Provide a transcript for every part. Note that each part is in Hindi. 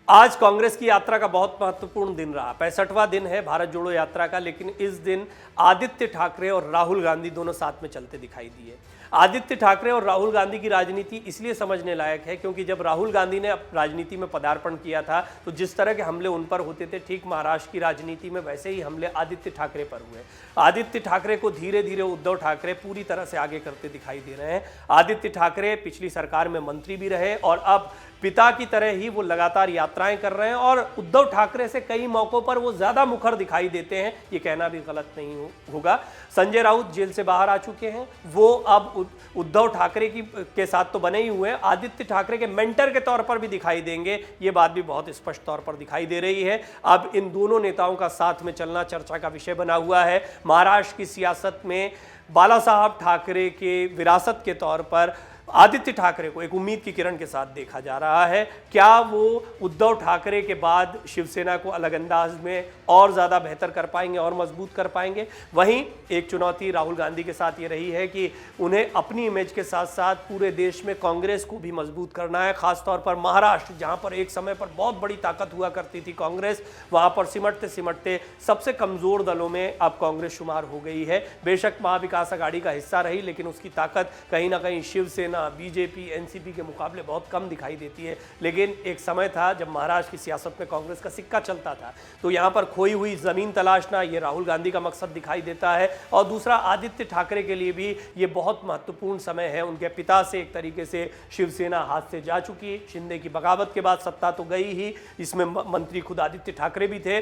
आज कांग्रेस की यात्रा का बहुत महत्वपूर्ण दिन रहा। 65वां दिन है भारत जोड़ो यात्रा का, लेकिन इस दिन आदित्य ठाकरे और राहुल गांधी दोनों साथ में चलते दिखाई दिए। आदित्य ठाकरे और राहुल गांधी की राजनीति इसलिए समझने लायक है क्योंकि जब राहुल गांधी ने राजनीति में पदार्पण किया था तो जिस तरह के हमले उन पर होते थे, ठीक महाराष्ट्र की राजनीति में वैसे ही हमले आदित्य ठाकरे पर हुए। आदित्य ठाकरे को धीरे धीरे उद्धव ठाकरे पूरी तरह से आगे करते दिखाई दे रहे हैं। आदित्य ठाकरे पिछली सरकार में मंत्री भी रहे और अब पिता की तरह ही वो लगातार यात्राएं कर रहे हैं और उद्धव ठाकरे से कई मौकों पर वो ज्यादा मुखर दिखाई देते हैं, ये कहना भी गलत नहीं होगा। संजय राउत जेल से बाहर आ चुके हैं, वो अब उद्धव ठाकरे के साथ तो बने ही हुए हैं, आदित्य ठाकरे के मेंटर के तौर पर भी दिखाई देंगे, ये बात भी बहुत स्पष्ट तौर पर दिखाई दे रही है। अब इन दोनों नेताओं का साथ में चलना चर्चा का विषय बना हुआ है। महाराष्ट्र की सियासत में बाला साहब ठाकरे के विरासत के तौर पर आदित्य ठाकरे को एक उम्मीद की किरण के साथ देखा जा रहा है। क्या वो उद्धव ठाकरे के बाद शिवसेना को अलग अंदाज में और ज़्यादा बेहतर कर पाएंगे और मजबूत कर पाएंगे? वहीं एक चुनौती राहुल गांधी के साथ ये रही है कि उन्हें अपनी इमेज के साथ साथ पूरे देश में कांग्रेस को भी मजबूत करना है, खासतौर पर महाराष्ट्र, जहां पर एक समय पर बहुत बड़ी ताकत हुआ करती थी कांग्रेस, वहां पर सिमटते सिमटते सबसे कमज़ोर दलों में अब कांग्रेस शुमार हो गई है। बेशक महाविकास आघाड़ी का हिस्सा रही, लेकिन उसकी ताकत कहीं ना कहीं शिवसेना, बीजेपी, एनसीपी के मुकाबले बहुत कम दिखाई देती है। लेकिन एक समय था जब महाराष्ट्र की सियासत में कांग्रेस का सिक्का चलता था, तो यहां पर खोई हुई जमीन तलाशना ये राहुल गांधी का मकसद दिखाई देता है। और दूसरा, आदित्य ठाकरे के लिए भी ये बहुत महत्वपूर्ण समय है। उनके पिता से एक तरीके से शिवसेना हाथ से जा चुकी, शिंदे की बगावत के बाद सत्ता तो गई ही, इसमें मंत्री खुद आदित्य ठाकरे भी थे।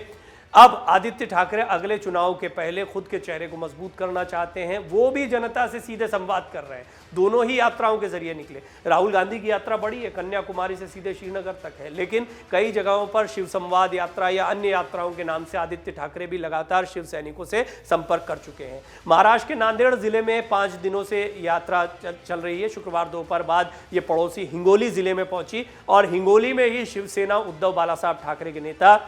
अब आदित्य ठाकरे अगले चुनाव के पहले खुद के चेहरे को मजबूत करना चाहते हैं, वो भी जनता से सीधे संवाद कर रहे हैं। दोनों ही यात्राओं के जरिए निकले। राहुल गांधी की यात्रा बड़ी है, कन्याकुमारी से सीधे श्रीनगर तक है, लेकिन कई जगहों पर शिव संवाद यात्रा या अन्य यात्राओं के नाम से आदित्य ठाकरे भी लगातार शिव सैनिकों से संपर्क कर चुके हैं। महाराष्ट्र के नांदेड़ जिले में 5 दिनों से यात्रा चल रही है। शुक्रवार दोपहर बाद ये पड़ोसी हिंगोली जिले में पहुंची और हिंगोली में ही शिवसेना उद्धव बाला साहब ठाकरे के नेता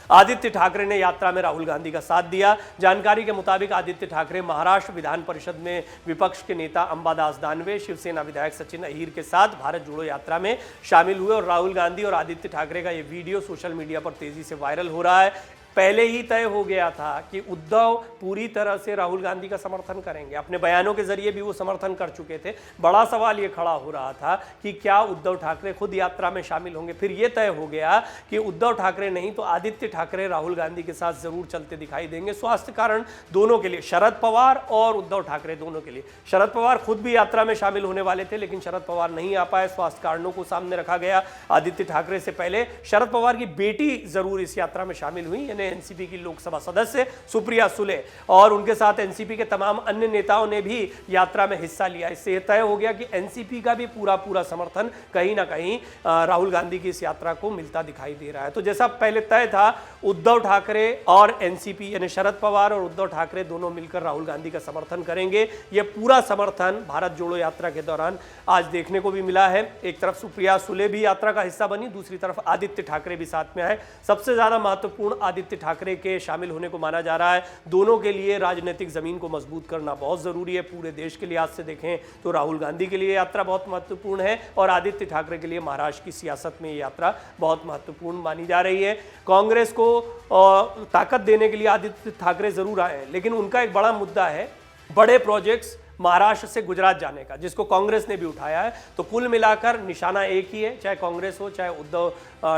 आदित्य ठाकरे ने यात्रा में राहुल गांधी का साथ दिया। जानकारी के मुताबिक आदित्य ठाकरे महाराष्ट्र विधान परिषद में विपक्ष के नेता अंबादास दानवे, शिवसेना विधायक सचिन अहीर के साथ भारत जोड़ो यात्रा में शामिल हुए और राहुल गांधी और आदित्य ठाकरे का ये वीडियो सोशल मीडिया पर तेजी से वायरल हो रहा है। पहले ही तय हो गया था कि उद्धव पूरी तरह से राहुल गांधी का समर्थन करेंगे, अपने बयानों के जरिए भी वो समर्थन कर चुके थे। बड़ा सवाल ये खड़ा हो रहा था कि क्या उद्धव ठाकरे खुद यात्रा में शामिल होंगे। फिर ये तय हो गया कि उद्धव ठाकरे नहीं तो आदित्य ठाकरे राहुल गांधी के साथ जरूर चलते दिखाई देंगे, स्वास्थ्य कारण दोनों के लिए, शरद पवार और उद्धव ठाकरे दोनों के लिए। शरद पवार खुद भी यात्रा में शामिल होने वाले थे, लेकिन शरद पवार नहीं आ पाए, स्वास्थ्य कारणों को सामने रखा गया। आदित्य ठाकरे से पहले शरद पवार की बेटी जरूर इस यात्रा में शामिल हुई, यानी एनसीपी की लोकसभा सदस्य सुप्रिया सुले, और उनके साथ एनसीपी के तमाम अन्य नेताओं ने भी यात्रा में हिस्सा लिया। इससे यह तय हो गया कि एनसीपी का भी पूरा समर्थन कहीं ना कहीं राहुल गांधी की इस यात्रा को मिलता दिखाई दे रहा है। तो जैसा पहले तय था, उद्धव ठाकरे और एनसीपी यानी शरद पवार और उद्धव ठाकरे दोनों मिलकर राहुल गांधी का समर्थन करेंगे। यह पूरा समर्थन भारत जोड़ो यात्रा के दौरान आज देखने को भी मिला है। एक तरफ सुप्रिया सुले भी यात्रा का हिस्सा बनी, दूसरी तरफ आदित्य ठाकरे भी साथ में आए। सबसे ज्यादा महत्वपूर्ण आदित्य ठाकरे के शामिल होने को माना जा रहा है। दोनों के लिए राजनीतिक जमीन को मजबूत करना बहुत जरूरी है। पूरे देश के लिहाज से देखें तो राहुल गांधी के लिए यात्रा बहुत महत्वपूर्ण है और आदित्य ठाकरे के लिए महाराष्ट्र की सियासत में ये यात्रा बहुत महत्वपूर्ण मानी जा रही है। कांग्रेस को ताकत देने के लिए आदित्य ठाकरे जरूर आए, लेकिन उनका एक बड़ा मुद्दा है बड़े प्रोजेक्ट्स महाराष्ट्र से गुजरात जाने का, जिसको कांग्रेस ने भी उठाया है। तो कुल मिलाकर निशाना एक ही है, चाहे कांग्रेस हो चाहे उद्धव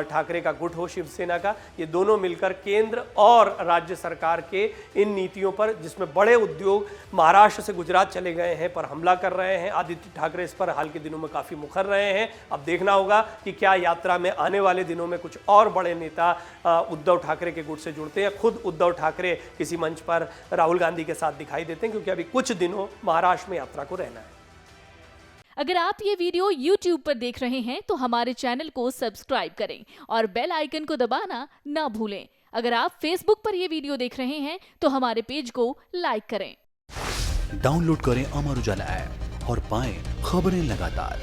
ठाकरे का गुट हो शिवसेना का, ये दोनों मिलकर केंद्र और राज्य सरकार के इन नीतियों पर, जिसमें बड़े उद्योग महाराष्ट्र से गुजरात चले गए हैं, पर हमला कर रहे हैं। आदित्य ठाकरे इस पर हाल के दिनों में काफ़ी मुखर रहे हैं। अब देखना होगा कि क्या यात्रा में आने वाले दिनों में कुछ और बड़े नेता उद्धव ठाकरे के गुट से जुड़ते हैं। खुद उद्धव ठाकरे किसी मंच पर राहुल गांधी के साथ दिखाई देते हैं, क्योंकि अभी कुछ दिनों महाराष्ट्र में यात्रा को रहना है। अगर आप ये वीडियो YouTube पर देख रहे हैं तो हमारे चैनल को सब्सक्राइब करें और बेल आइकन को दबाना ना भूलें। अगर आप Facebook पर ये वीडियो देख रहे हैं तो हमारे पेज को लाइक करें। डाउनलोड करें अमर उजाला ऐप और पाएं खबरें लगातार।